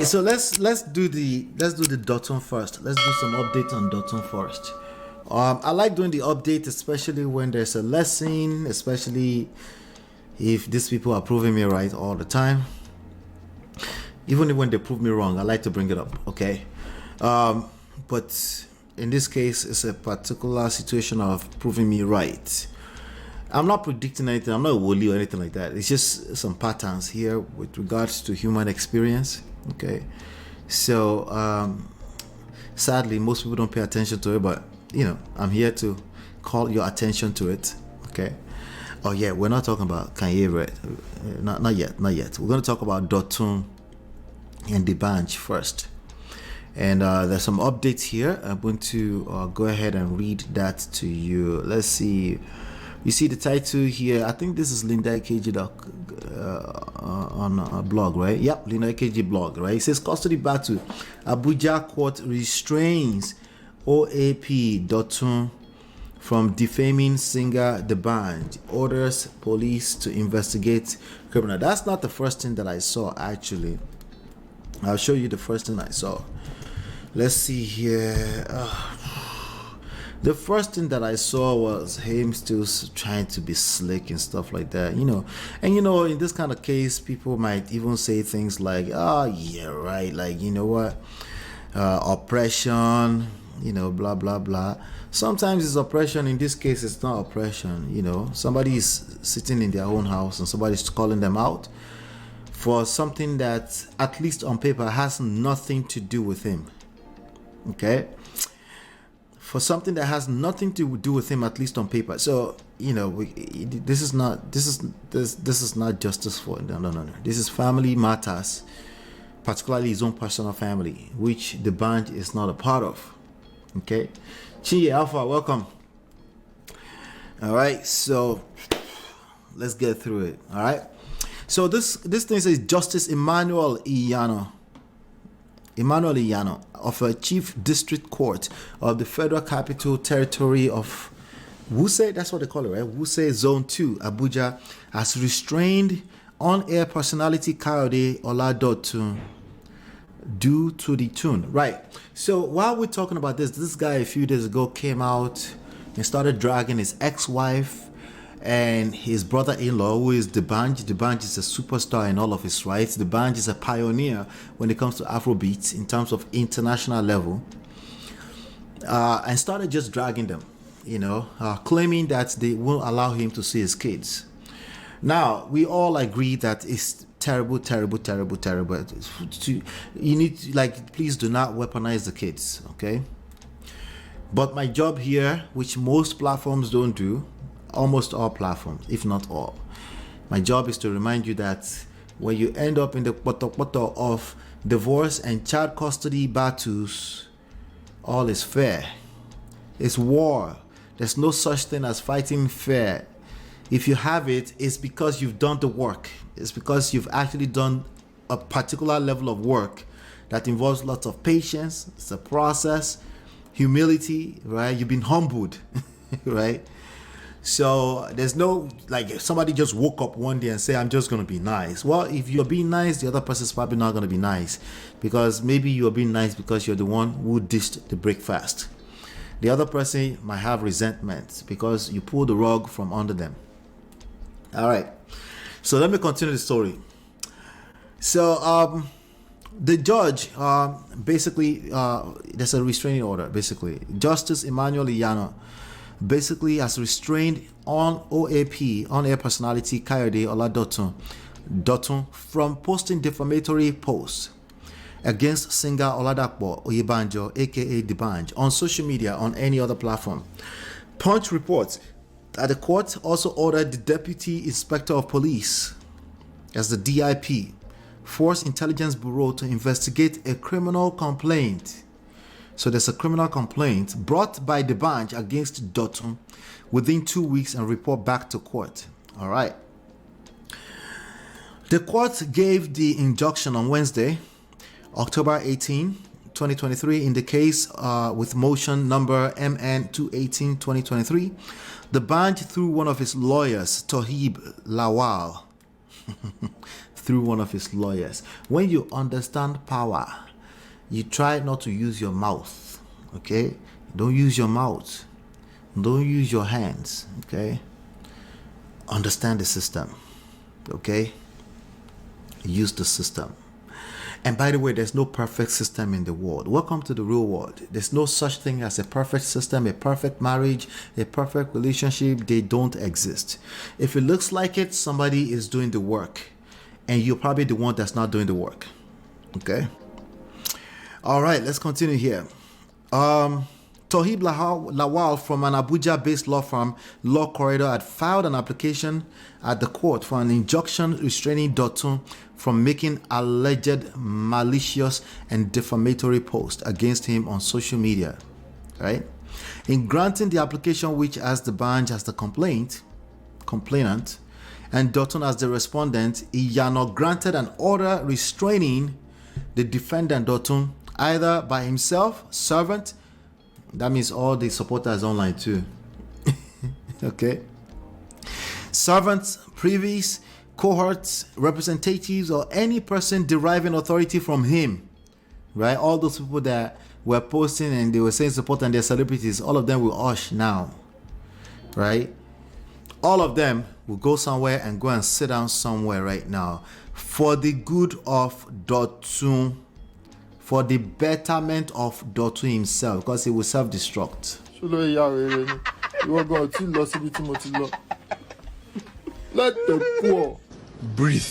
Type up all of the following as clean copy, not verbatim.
So let's do the DO2DTUN first. Let's do some updates on DO2DTUN first. I like doing the update, especially when there's a lesson, especially if these people are proving me right all the time. Even when they prove me wrong, I like to bring it up. Okay, but in this case, it's a particular situation of proving me right. I'm not predicting anything. I'm not a wooly or anything like that. It's just some patterns here with regards to human experience. Okay, so sadly, most people don't pay attention to it, but I'm here to call your attention to it. Okay. Oh yeah, we're not talking about Kanye, right? Not yet. We're going to talk about DO2DTUN and the bench first. And there's some updates here. I'm going to go ahead and read that to you. Let's see. You see the title here. I think this is Linda AKG on a blog, right? Yep, Linda AKG blog, right? It says custody battle. Abuja court restrains OAP DO2DTUN from defaming singer The Band. Orders police to investigate criminal. That's not the first thing that I saw, actually. I'll show you the first thing I saw. Let's see here. The first thing that I saw was him still trying to be slick and stuff like that, And in this kind of case, people might even say things like, "Oh yeah, right," like what, oppression, blah blah blah. Sometimes it's oppression. In this case, it's not oppression. Somebody is sitting in their own house and somebody's calling them out for something that, at least on paper, has nothing to do with him. Okay, for something that has nothing to do with him, at least on paper. So this is not justice for no. This is family matters, particularly his own personal family, which the band is not a part of. Okay, Chi Alpha, welcome. All right, so let's get through it. All right, so this thing says Justice Emmanuel Iyano of a Chief District Court of the Federal Capital Territory of Wuse, that's what they call it, right? Wuse Zone 2, Abuja, has restrained on-air personality Kayode Oladotu due to the tune. Right. So while we're talking about this guy a few days ago came out and started dragging his ex-wife and his brother-in-law, who is D'banj. D'banj is a superstar in all of his rights. D'banj is a pioneer when it comes to Afrobeats in terms of international level. And started just dragging them, claiming that they won't allow him to see his kids. Now, we all agree that it's terrible. You need to, please do not weaponize the kids, okay? But my job here, which most platforms don't do, almost all platforms, if not all, my job is to remind you that when you end up in the poto of divorce and child custody battles, all is fair. It's war. There's no such thing as fighting fair. If you have it, it's because you've done the work. It's because you've actually done a particular level of work that involves lots of patience. It's a process, humility, right? You've been humbled, right? So there's no, somebody just woke up one day and say, I'm just going to be nice. Well, if you're being nice, the other person's probably not going to be nice, because maybe you're being nice because you're the one who dished the breakfast. The other person might have resentment because you pulled the rug from under them. All right. So let me continue the story. So the judge, basically, there's a restraining order, basically. Justice Emmanuel Iyano basically has restrained on OAP, on-air personality Kayode Oladotu from posting defamatory posts against singer Oladapo Oyebanjo, aka D'banj, on social media, on any other platform. Punch reports that the court also ordered the Deputy Inspector of Police, as the DIP, Force Intelligence Bureau, to investigate a criminal complaint. So there's a criminal complaint brought by D'banj against DO2DTUN within 2 weeks and report back to court. All right. The court gave the injunction on Wednesday, October 18, 2023, in the case with motion number MN 218 2023. D'banj, through one of his lawyers, Tohib Lawal, through one of his lawyers. When you understand power, you try not to use your mouth, okay? Don't use your mouth. Don't use your hands, okay? Understand the system, okay? Use the system. And by the way, there's no perfect system in the world. Welcome to the real world. There's no such thing as a perfect system, a perfect marriage, a perfect relationship. They don't exist. If it looks like it, somebody is doing the work, and you're probably the one that's not doing the work, okay? All right, let's continue here. Tohib Lawal from an Abuja-based law firm, Law Corridor, had filed an application at the court for an injunction restraining DO2DTUN from making alleged malicious and defamatory posts against him on social media, right? In granting the application, which has the Banj as the complainant, and DO2DTUN as the respondent, Iyano granted an order restraining the defendant DO2DTUN either by himself, servant, that means all the supporters online too. Okay. Servants, privies, cohorts, representatives, or any person deriving authority from him. Right? All those people that were posting and they were saying support and their celebrities, all of them will hush now. Right? All of them will go somewhere and go and sit down somewhere right now for the good of DO2DTUN, for the betterment of DO2DTUN himself, because he will self-destruct. Let the poor breathe.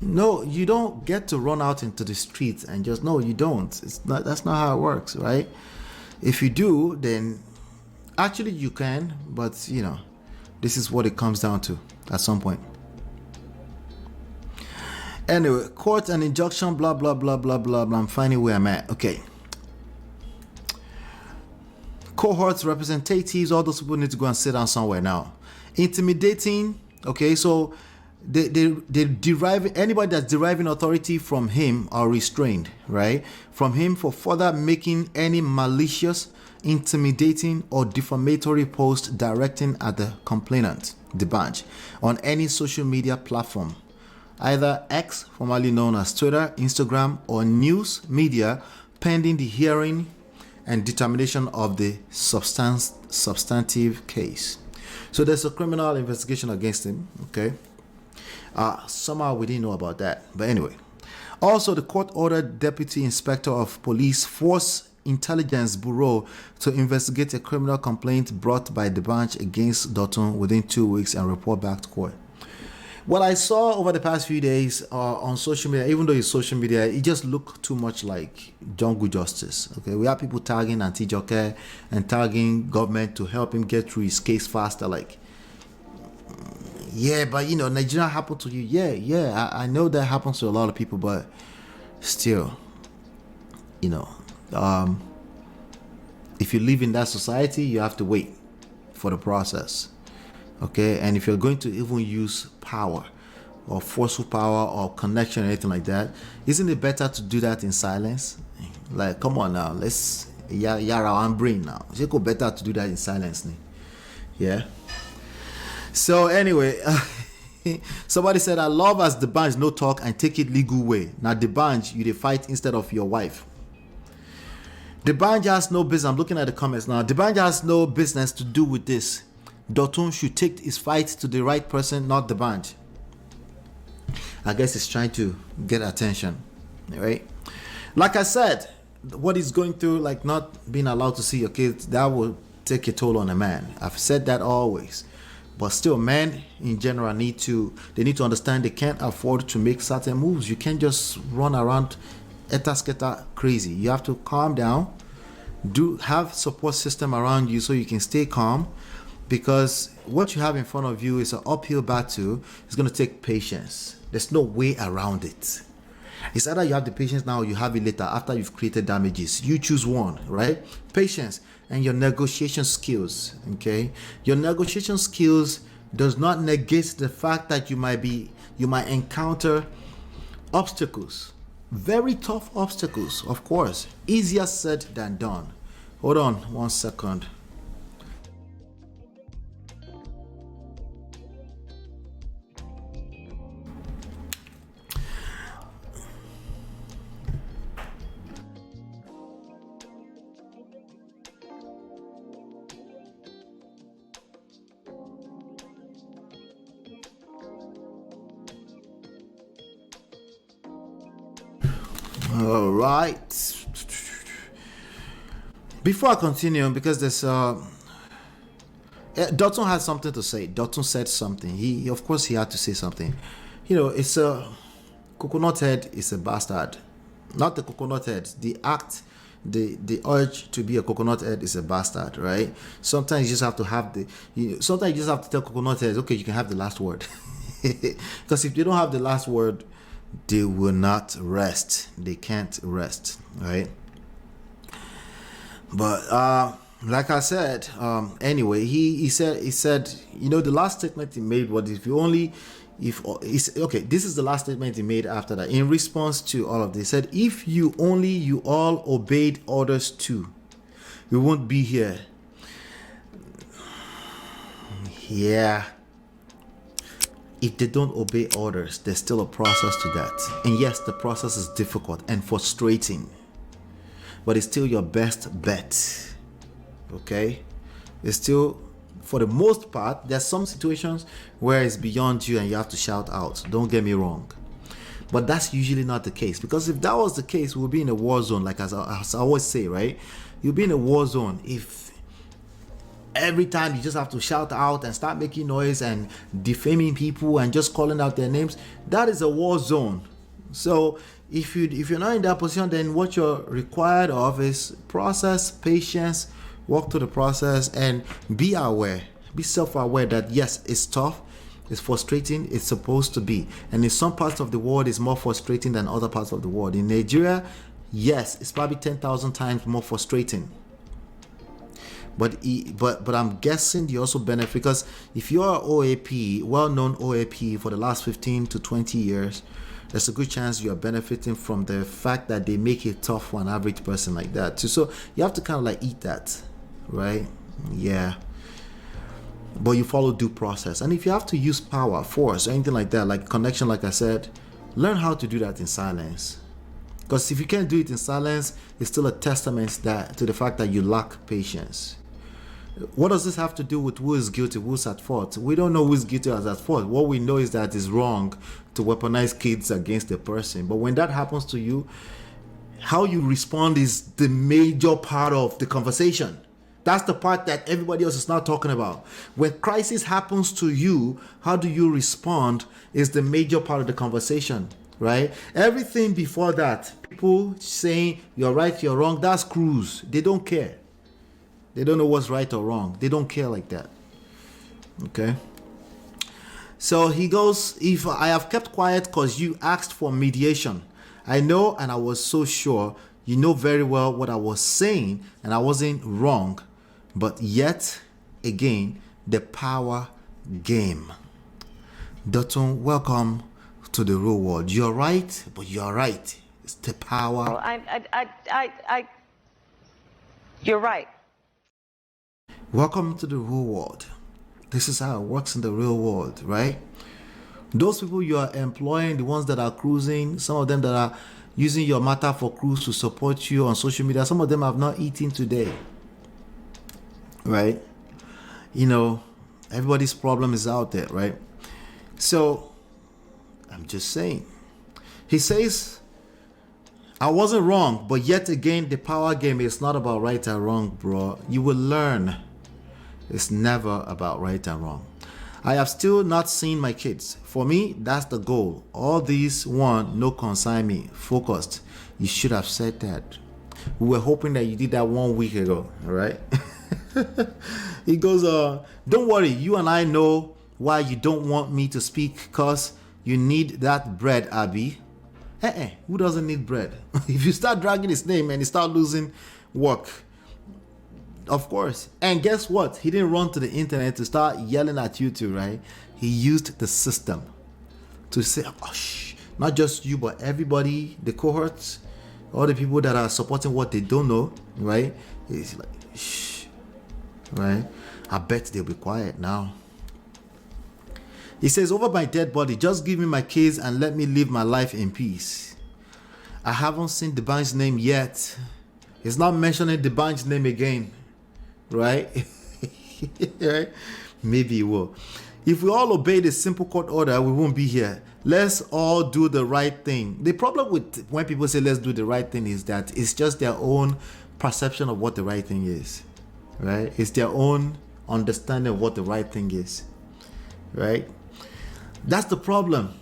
No, you don't get to run out into the streets and just, no, you don't. It's not. That's not how it works, right? If you do, then actually you can, but you know, this is what it comes down to at some point. Anyway, court and injunction, blah, blah, blah, blah, blah, blah. I'm finding where I'm at. Okay. Cohorts, representatives, all those people need to go and sit down somewhere now. Intimidating. Okay, so they derive, anybody that's deriving authority from him are restrained, right? From him for further making any malicious, intimidating, or defamatory post directing at the complainant, the Banj, on any social media platform, either X, formerly known as Twitter, Instagram, or news media, pending the hearing and determination of the substantive case. So there's a criminal investigation against him, okay? Somehow we didn't know about that, but anyway. Also, the court ordered Deputy Inspector of Police Force Intelligence Bureau to investigate a criminal complaint brought by the branch against DO2DTUN within 2 weeks and report back to court. What I saw over the past few days on social media, even though it's social media, it just looked too much like jungle justice. Okay, we have people tagging Anti-Joker and tagging government to help him get through his case faster. Like, yeah, but you know, Nigeria happened to you. Yeah, I know that happens to a lot of people, but still, you know, if you live in that society, you have to wait for the process. Okay, and if you're going to even use power or forceful power or connection or anything like that, isn't it better to do that in silence? Like, come on now, let's yara and brain now. It's better to do that in silence. Yeah. So anyway, somebody said, I love as the bunch no talk and take it legal way. Now the bunch you they fight instead of your wife. The bunch has no business. I'm looking at the comments now. The bunch has no business to do with this. DO2DTUN should take his fight to the right person, not the band. I guess he's trying to get attention, right? Like I said, what he's going through, like not being allowed to see your kids, that will take a toll on a man. I've said that always. But still, men in general need to understand they can't afford to make certain moves. You can't just run around etasketa crazy. You have to calm down, have support system around you so you can stay calm. Because what you have in front of you is an uphill battle. It's going to take patience. There's no way around it. It's either you have the patience now or you have it later after you've created damages. You choose one, right? Patience and your negotiation skills, okay? Your negotiation skills does not negate the fact that you might encounter obstacles. Very tough obstacles, of course. Easier said than done. Hold on 1 second. All right. Before I continue, because there's DO2DTUN had something to say. DO2DTUN said something. He, of course, he had to say something. You know, it's a coconut head is a bastard. Not the coconut head. The act, the urge to be a coconut head is a bastard, right? Sometimes you just have to have sometimes you just have to tell coconut heads, okay, you can have the last word. Because if they don't have the last word, they will not rest. They can't rest, right? But like I said, anyway, he said, you know, the last statement he made was, okay, this is the last statement he made after that. In response to all of this, he said, if you all obeyed orders too, we won't be here. Yeah. If they don't obey orders, there's still a process to that. And yes, the process is difficult and frustrating, but it's still your best bet. Okay? It's still, for the most part, there's some situations where it's beyond you and you have to shout out. Don't get me wrong. But that's usually not the case. Because if that was the case, we'll be in a war zone, like as I always say, right? You'll be in a war zone if every time you just have to shout out and start making noise and defaming people and just calling out their names. That is a war zone. So if you're not in that position, then what you're required of is process, patience, walk through the process, and be aware, be self-aware that yes, it's tough, it's frustrating, it's supposed to be. And in some parts of the world, it's more frustrating than other parts of the world. In Nigeria, yes, it's probably 10,000 times more frustrating. But I'm guessing you also benefit, because if you're an OAP, well-known OAP for the last 15 to 20 years, there's a good chance you are benefiting from the fact that they make it tough for an average person like that too. So you have to kind of like eat that, right? Yeah. But you follow due process. And if you have to use power, force, or anything like that, like connection, like I said, learn how to do that in silence. Because if you can't do it in silence, it's still a testament to the fact that you lack patience. What does this have to do with who is guilty, who's at fault? We don't know who's guilty or at fault. What we know is that it's wrong to weaponize kids against a person. But when that happens to you, how you respond is the major part of the conversation. That's the part that everybody else is not talking about. When crisis happens to you, how do you respond is the major part of the conversation, right? Everything before that, people saying you're right, you're wrong, that's cruise. They don't care. They don't know what's right or wrong. They don't care like that. Okay? So he goes, if I have kept quiet because you asked for mediation, I know, and I was so sure you know very well what I was saying, and I wasn't wrong. But yet, again, the power game. DO2DTUN, welcome to the real world. You're right, but you're right. It's the power. Well, you're right. Welcome to the real world. This is how it works in the real world, right? Those people you are employing, the ones that are cruising, some of them that are using your matter for cruise to support you on social media, some of them have not eaten today, right? You know, everybody's problem is out there, right? So, I'm just saying. He says, I wasn't wrong, but yet again, the power game is not about right or wrong, bro. You will learn. It's never about right and wrong. I have still not seen my kids. For me, that's the goal. All these no consign me. Focused. You should have said that. We were hoping that you did that 1 week ago, all right? He goes, don't worry. You and I know why you don't want me to speak, because you need that bread, Abby. Who doesn't need bread? If you start dragging his name and you start losing work, of course. And guess what? He didn't run to the internet to start yelling at you too, right? He used the system to say, oh, shh, not just you, but everybody, the cohorts, all the people that are supporting what they don't know, right? He's like, shh, right? I bet they'll be quiet now. He says, over my dead body, just give me my keys and let me live my life in peace. I haven't seen the band's name yet. He's not mentioning the band's name again, right? Right? Maybe he will. If we all obey the simple court order, we won't be here. Let's all do the right thing. The problem with when people say let's do the right thing is that it's just their own perception of what the right thing is, right? It's their own understanding of what the right thing is, right? That's the problem.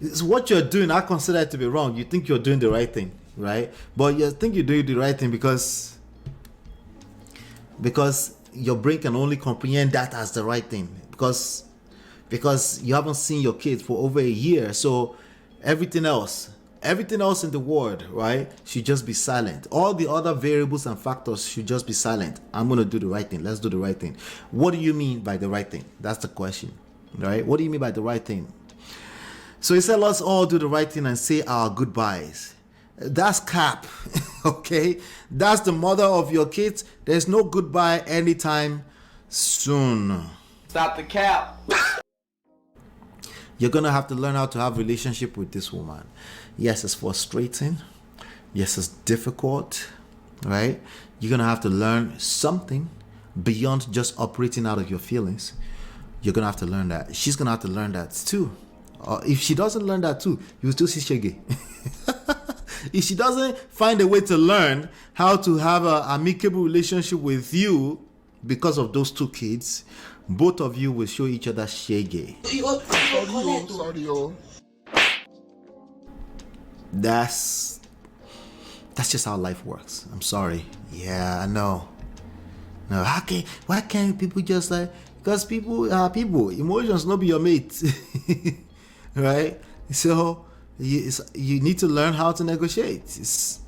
It's what you're doing. I consider it to be wrong. You think you're doing the right thing, right? But you think you're doing the right thing because your brain can only comprehend that as the right thing, because you haven't seen your kids for over a year. So everything else in the world, right, should just be silent. All the other variables and factors should just be silent. I'm going to do the right thing. Let's do the right thing. What do you mean by the right thing? That's the question, right? What do you mean by the right thing? So he said, let's all do the right thing and say our goodbyes. That's cap. Okay, that's the mother of your kids. There's no goodbye anytime soon. Stop the cap. You're gonna have to learn how to have relationship with this woman. Yes, it's frustrating. Yes, it's difficult, right? You're gonna have to learn something beyond just operating out of your feelings. You're gonna have to learn that. She's gonna have to learn that too. If she doesn't learn that too, you will still see shaggy. If she doesn't find a way to learn how to have an amicable relationship with you because of those two kids, both of you will show each other shaggy. Sorry. That's just how life works. I'm sorry. Yeah, I know. No, why can't people just like, because people are people. Emotions not be your mate. Right? So you need to learn how to negotiate. It's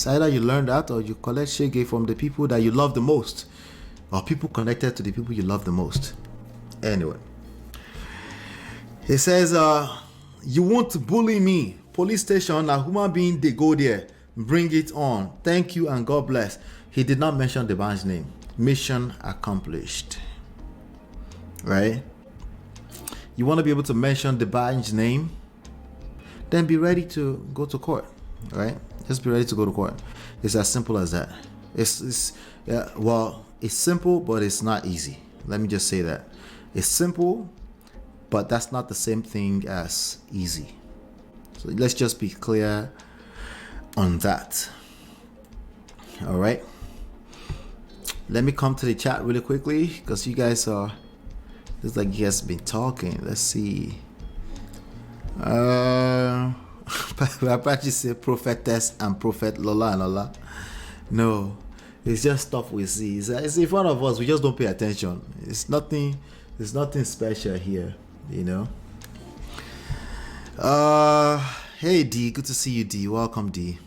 either you learn that or you collect shege from the people that you love the most, or people connected to the people you love the most. Anyway, he says, you won't bully me. Police station, a human being, they go there. Bring it on. Thank you and God bless. He did not mention the band's name. Mission accomplished. Right? You want to be able to mention the band's name? Then be ready to go to court. Right? Just be ready to go to court. It's as simple as that. It's simple, but it's not easy. Let me just say that. It's simple, but that's not the same thing as easy. So let's just be clear on that. All right. Let me come to the chat really quickly because you guys are, it's like you guys been talking. Let's see. I practically say prophetess and prophet Lola and Lola. No, it's just stuff we see. It's in front of us. We just don't pay attention. It's nothing special here, you know. Hey D, good to see you D. Welcome D.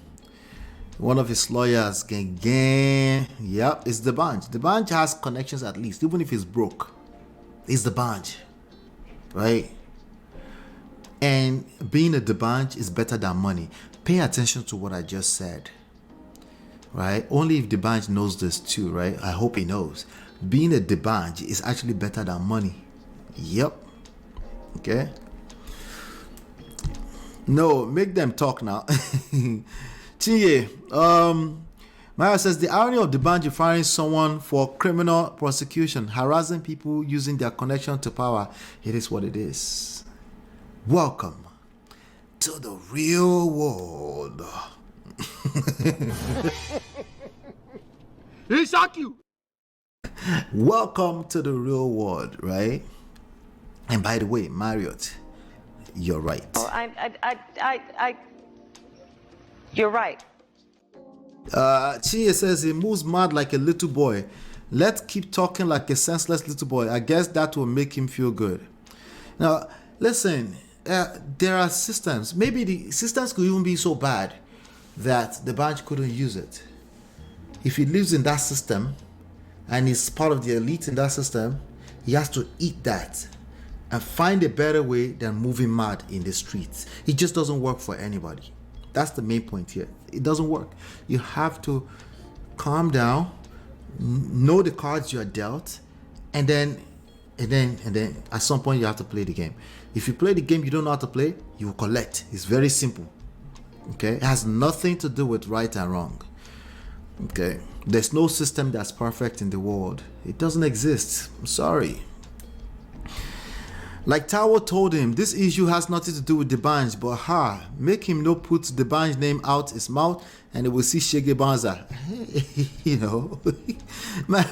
One of his lawyers, gang. Yep, it's the bunch. The bunch has connections at least, even if it's broke. It's the bunch, right? And being a DeBanj is better than money. Pay attention to what I just said, right? Only if DeBanj knows this too, right? I hope he knows. Being a DeBanj is actually better than money. Yep. Okay. No, make them talk now. Chinye, Maya says the irony of DeBanj firing someone for criminal prosecution, harassing people using their connection to power. It is what it is. Welcome to the real world. He shock you. Welcome to the real world, right? And by the way, Marriott, you're right. You're right. Chia says he moves mad like a little boy. Let's keep talking like a senseless little boy. I guess that will make him feel good. Now, listen, there are systems. Maybe the systems could even be so bad that the branch couldn't use it. If he lives in that system and is part of the elite in that system, he has to eat that and find a better way than moving mad in the streets. It just doesn't work for anybody. That's the main point here. It doesn't work. You have to calm down, know the cards you are dealt, and then at some point you have to play the game. If you play the game you don't know how to play, you will collect. It's very simple. Okay? It has nothing to do with right and wrong. Okay? There's no system that's perfect in the world. It doesn't exist. I'm sorry. Like Tawo told him, this issue has nothing to do with the Banj, but make him no put the Banj name out his mouth and he will see Shege Banza. You know,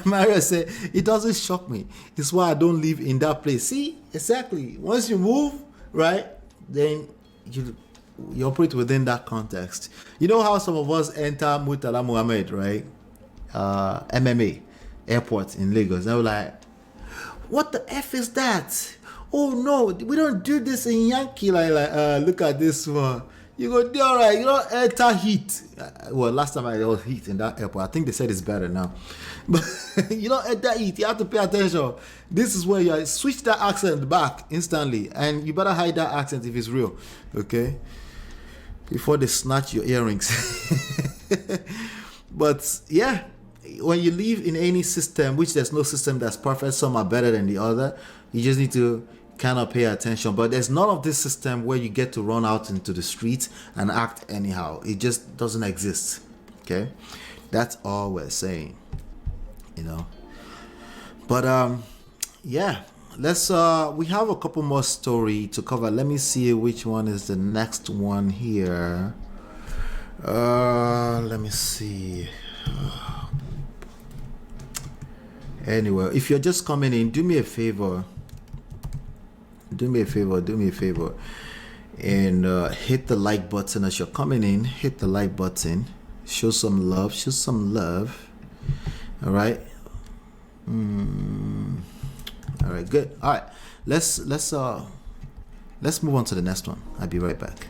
Mario said, it doesn't shock me. It's why I don't live in that place. See, exactly. Once you move, right, then you operate within that context. You know how some of us enter Murtala Muhammad, right? MMA airport in Lagos. They were like, what the F is that? Oh no, we don't do this in Yankee. Like look at this one. You go do all right. You don't enter heat. Well, last time I was heat in that airport. I think they said it's better now. But you don't enter heat. You have to pay attention. This is where you switch that accent back instantly, and you better hide that accent if it's real. Okay, before they snatch your earrings. But yeah, when you live in any system, which there's no system that's perfect, some are better than the other. You just need to kind of pay attention. But there's none of this system where you get to run out into the streets and act anyhow. It just doesn't exist. Okay, that's all we're saying, you know. But yeah, let's we have a couple more story to cover. Let me see which one is the next one here. Let me see. Anyway, if you're just coming in, do me a favor, and hit the like button as you're coming in. Hit the like button, show some love. All right. All right, good. All right, let's move on to the next one. I'll be right back.